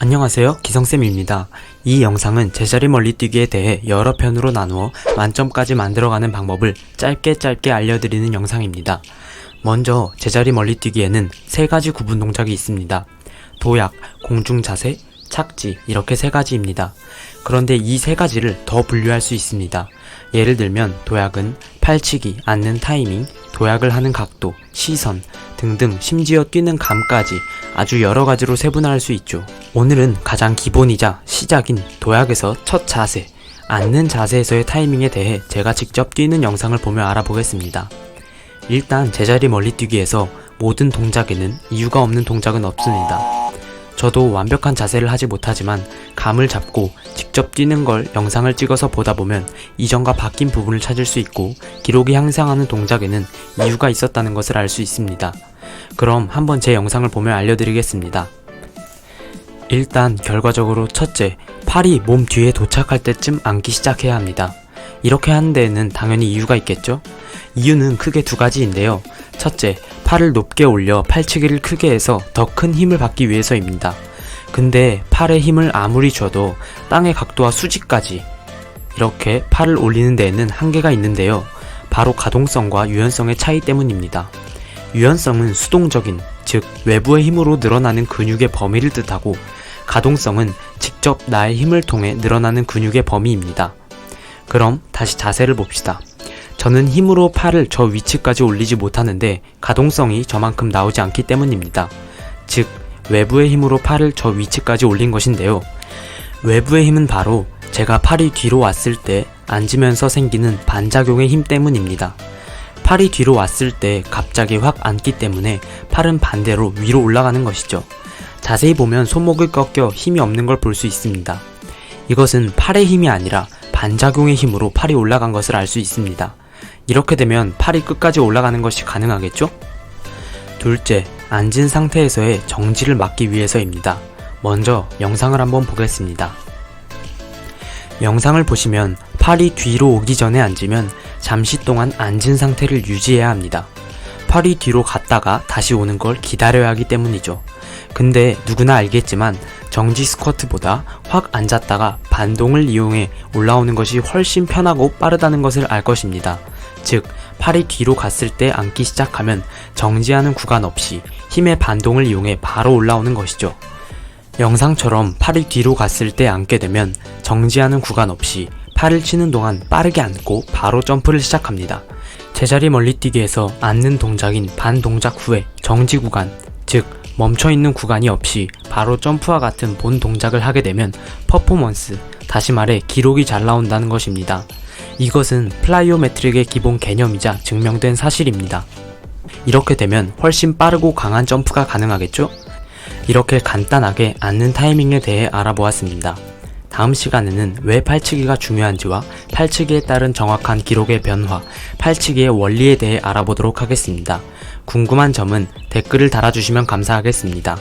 안녕하세요, 기성쌤입니다. 이 영상은 제자리 멀리뛰기에 대해 여러 편으로 나누어 만점까지 만들어가는 방법을 짧게 알려드리는 영상입니다. 먼저 제자리 멀리뛰기에는 3가지 구분 동작이 있습니다. 도약, 공중자세, 착지 이렇게 3가지입니다. 그런데 이 3가지를 더 분류할 수 있습니다. 예를 들면 도약은 팔치기, 앉는 타이밍, 도약을 하는 각도, 시선 등등 심지어 뛰는 감까지 아주 여러가지로 세분화할 수 있죠. 오늘은 가장 기본이자 시작인 도약에서 첫 자세, 앉는 자세에서의 타이밍에 대해 제가 직접 뛰는 영상을 보며 알아보겠습니다. 일단 제자리 멀리뛰기에서 모든 동작에는 이유가 없는 동작은 없습니다. 저도 완벽한 자세를 하지 못하지만 감을 잡고 직접 뛰는 걸 영상을 찍어서 보다 보면 이전과 바뀐 부분을 찾을 수 있고 기록이 향상하는 동작에는 이유가 있었다는 것을 알 수 있습니다. 그럼 한번 제 영상을 보며 알려드리겠습니다. 일단 결과적으로 첫째, 팔이 몸 뒤에 도착할 때쯤 앉기 시작해야 합니다. 이렇게 하는 데에는 당연히 이유가 있겠죠? 이유는 크게 2가지인데요. 첫째, 팔을 높게 올려 팔치기를 크게 해서 더 큰 힘을 받기 위해서입니다. 근데 팔에 힘을 아무리 줘도 땅의 각도와 수직까지 이렇게 팔을 올리는 데에는 한계가 있는데요. 바로 가동성과 유연성의 차이 때문입니다. 유연성은 수동적인, 즉 외부의 힘으로 늘어나는 근육의 범위를 뜻하고 가동성은 직접 나의 힘을 통해 늘어나는 근육의 범위입니다. 그럼 다시 자세를 봅시다. 저는 힘으로 팔을 저 위치까지 올리지 못하는데 가동성이 저만큼 나오지 않기 때문입니다. 즉 외부의 힘으로 팔을 저 위치까지 올린 것인데요. 외부의 힘은 바로 제가 팔이 뒤로 왔을 때 앉으면서 생기는 반작용의 힘 때문입니다. 팔이 뒤로 왔을 때 갑자기 확 앉기 때문에 팔은 반대로 위로 올라가는 것이죠. 자세히 보면 손목을 꺾여 힘이 없는 걸 볼 수 있습니다. 이것은 팔의 힘이 아니라 반작용의 힘으로 팔이 올라간 것을 알 수 있습니다. 이렇게 되면 팔이 끝까지 올라가는 것이 가능하겠죠? 둘째, 앉은 상태에서의 정지를 막기 위해서입니다. 먼저 영상을 한번 보겠습니다. 영상을 보시면 팔이 뒤로 오기 전에 앉으면 잠시 동안 앉은 상태를 유지해야 합니다. 팔이 뒤로 갔다가 다시 오는 걸 기다려야 하기 때문이죠. 근데 누구나 알겠지만 정지 스쿼트보다 확 앉았다가 반동을 이용해 올라오는 것이 훨씬 편하고 빠르다는 것을 알 것입니다. 즉 팔이 뒤로 갔을 때 앉기 시작하면 정지하는 구간 없이 힘의 반동을 이용해 바로 올라오는 것이죠. 영상처럼 팔이 뒤로 갔을 때 앉게 되면 정지하는 구간 없이 팔을 치는 동안 빠르게 앉고 바로 점프를 시작합니다. 제자리 멀리뛰기에서 앉는 동작인 반동작 후에 정지 구간, 즉 멈춰있는 구간이 없이 바로 점프와 같은 본 동작을 하게 되면 퍼포먼스, 다시 말해 기록이 잘 나온다는 것입니다. 이것은 플라이오메트릭의 기본 개념이자 증명된 사실입니다. 이렇게 되면 훨씬 빠르고 강한 점프가 가능하겠죠? 이렇게 간단하게 앉는 타이밍에 대해 알아보았습니다. 다음 시간에는 왜 팔치기가 중요한지와 팔치기에 따른 정확한 기록의 변화, 팔치기의 원리에 대해 알아보도록 하겠습니다. 궁금한 점은 댓글을 달아주시면 감사하겠습니다.